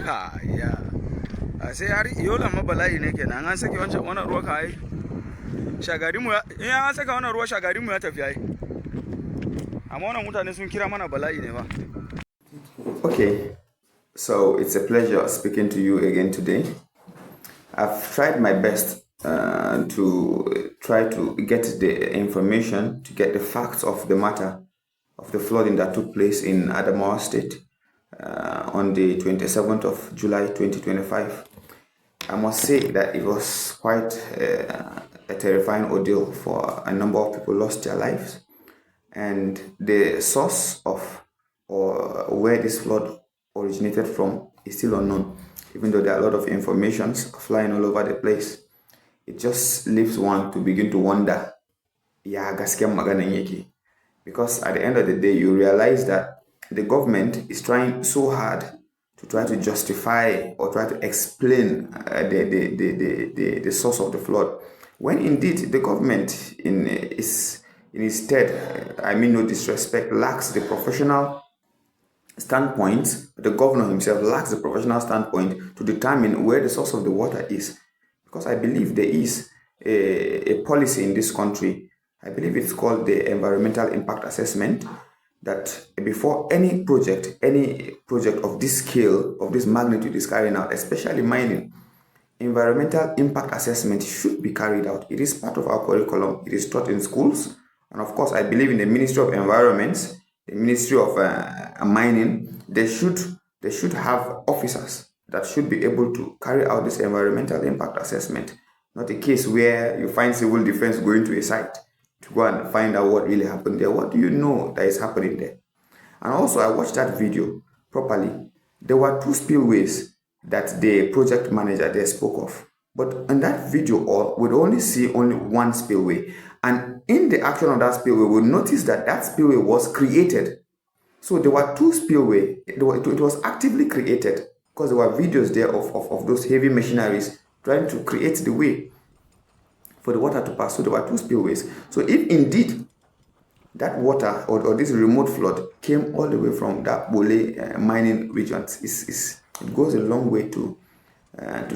Yeah. Sai har yola ma bala'i ne kenan an sake wannan ruwa kai shagari mu in an saka wannan ruwa shagari mu ya tafi ai amma wannan mutane sun kira mana bala'i ne ba. Okay, so it's a pleasure speaking to you again today. I've tried my best to try to get the information, to get the facts of the matter of the flooding that took place in Adamawa State on the 27th of July 2025. I must say that it was quite a terrifying ordeal for a number of people lost their lives. And the source of or where this flood originated from is still unknown, even though there are a lot of informations flying all over the place. It just leaves one to begin to wonder, ya gaskiyan maganan yake. Because at the end of the day, you realize that the government is trying so hard to try to justify or try to explain the source of the flood, when indeed the government in its stead, I mean no disrespect, lacks the professional standpoint. The governor himself lacks the professional standpoint to determine where the source of the water is. Because I believe there is a policy in this country, I believe it's called the environmental impact assessment, that before any project of this scale, of this magnitude is carried out, especially mining, environmental impact assessment should be carried out. It is part of our curriculum. It is taught in schools. And of course, I believe in the Ministry of Environment, the Ministry of Mining, they should have officers that should be able to carry out this environmental impact assessment. Not a case where you find civil defense going to a site to go and find out what really happened there. What do you know that is happening there? And also, I watched that video properly. There were 2 spillways that the project manager there spoke of. But in that video, we'd only see only 1 spillway. And in the action of that spillway, we'll notice that that spillway was created. So there were 2 spillways. It was actively created because there were videos there of those heavy machineries trying to create the way for the water to pass. So there were 2 spillways. So if indeed that water or this remote flood came all the way from that Bole mining region, it goes a long way to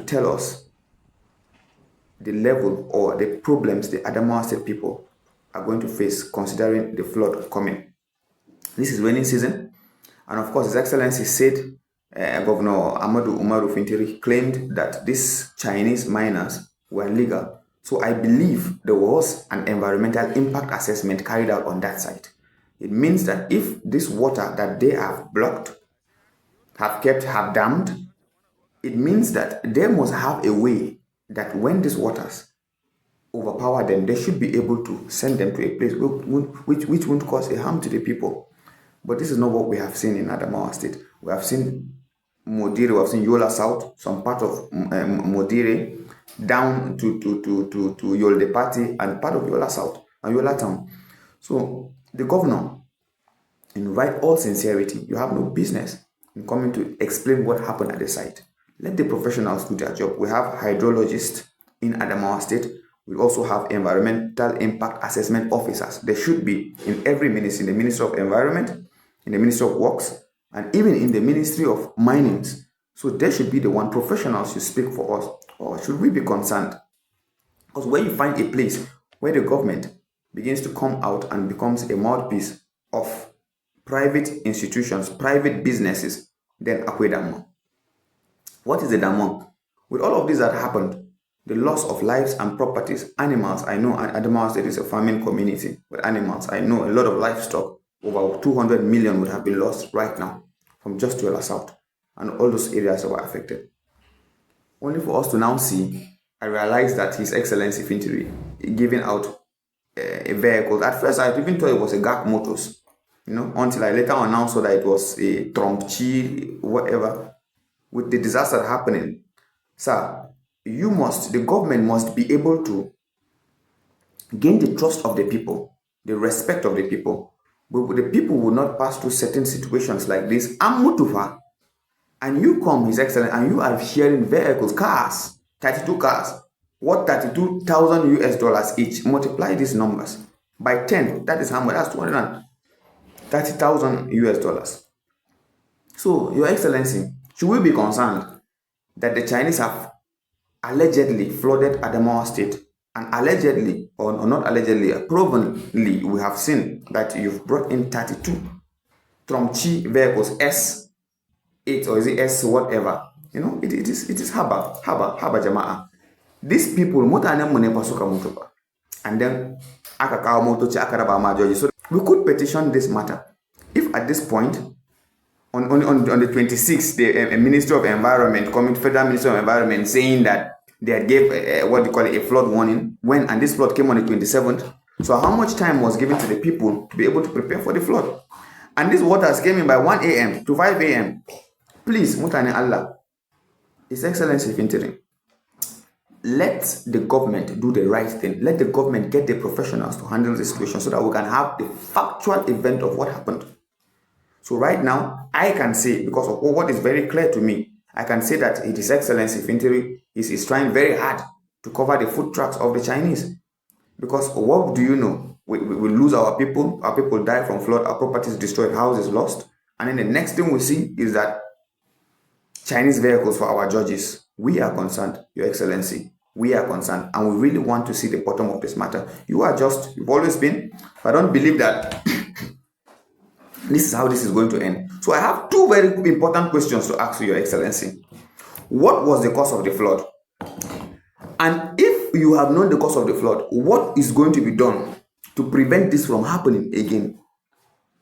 tell us the level or the problems the Adamawa State people are going to face considering the flood coming. This is rainy season, and of course His Excellency said, Governor Ahmadu Umaru Fintiri claimed that these Chinese miners were legal. So I believe there was an environmental impact assessment carried out on that site. It means that if this water that they have blocked, have dammed, it means that they must have a way that when these waters overpower them, they should be able to send them to a place which won't cause a harm to the people. But this is not what we have seen in Adamawa State. We have seen Modire, we have seen Yola South, some part of Modire, down to Yolde Party and part of Yola South and Yola Town. So the governor, in all sincerity, you have no business in coming to explain what happened at the site. Let the professionals do their job. We have hydrologists in Adamawa State. We also have environmental impact assessment officers. There should be in every ministry, in the Ministry of Environment, in the Ministry of Works, and even in the Ministry of Mining. So there should be the one professionals should speak for us. Or should we be concerned? Because when you find a place where the government begins to come out and becomes a mouthpiece of private institutions, private businesses, then Akwedamo. What is the Damon? With all of this that happened, the loss of lives and properties, animals, I know Adamawa State is a farming community with animals. I know a lot of livestock, over 200 million would have been lost right now from just Yola South and all those areas that were affected. Only for us to now see, I realized that His Excellency Fintiri giving out a vehicle. At first, I even thought it was a GAC Motors, until I later announced that it was a Trumpchi, whatever. With the disaster happening, sir, the government must be able to gain the trust of the people, the respect of the people. But the people will not pass through certain situations like this. And you come, His Excellency, and you are sharing vehicles, cars, 32 cars, worth $32,000 each. Multiply these numbers by 10. That is how much? That's $230,000. So, Your Excellency, Should we be concerned that the Chinese have allegedly flooded Adamawa State? And allegedly, or not allegedly, provenly, we have seen that you've brought in 32 Tromchi vehicles, S8 or is it S whatever. You know, it is haba jama'a. These people, and then so we could petition this matter. If at this point, on the 26th, the Ministry of Environment, Federal Ministry of Environment, saying that they had gave what they call a flood warning, and this flood came on the 27th. So how much time was given to the people to be able to prepare for the flood? And these waters came in by 1 a.m. to 5 a.m. Please, Mutane Allah, His Excellency Fintiri, let the government do the right thing. Let the government get the professionals to handle the situation so that we can have the factual event of what happened. So right now, I can say, because of what is very clear to me, I can say that His Excellency Fintiri is trying very hard to cover the food trucks of the Chinese. Because what do you know? We lose our people die from flood, our properties destroyed, houses lost. And then the next thing we see is that Chinese vehicles for our judges. We are concerned, Your Excellency. We are concerned, and we really want to see the bottom of this matter. You've always been, but I don't believe that this is how this is going to end. So I have two very important questions to ask you, Your Excellency. What was the cause of the flood? And if you have known the cause of the flood, what is going to be done to prevent this from happening again?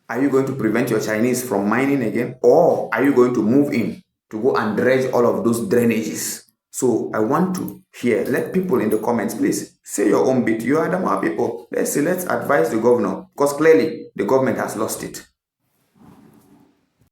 Are you going to prevent your Chinese from mining again? Or are you going to move in to go and dredge all of those drainages? So I want to hear, let people in the comments, please, say your own bit. You are Adamawa people. Let's advise the governor, because clearly the government has lost it.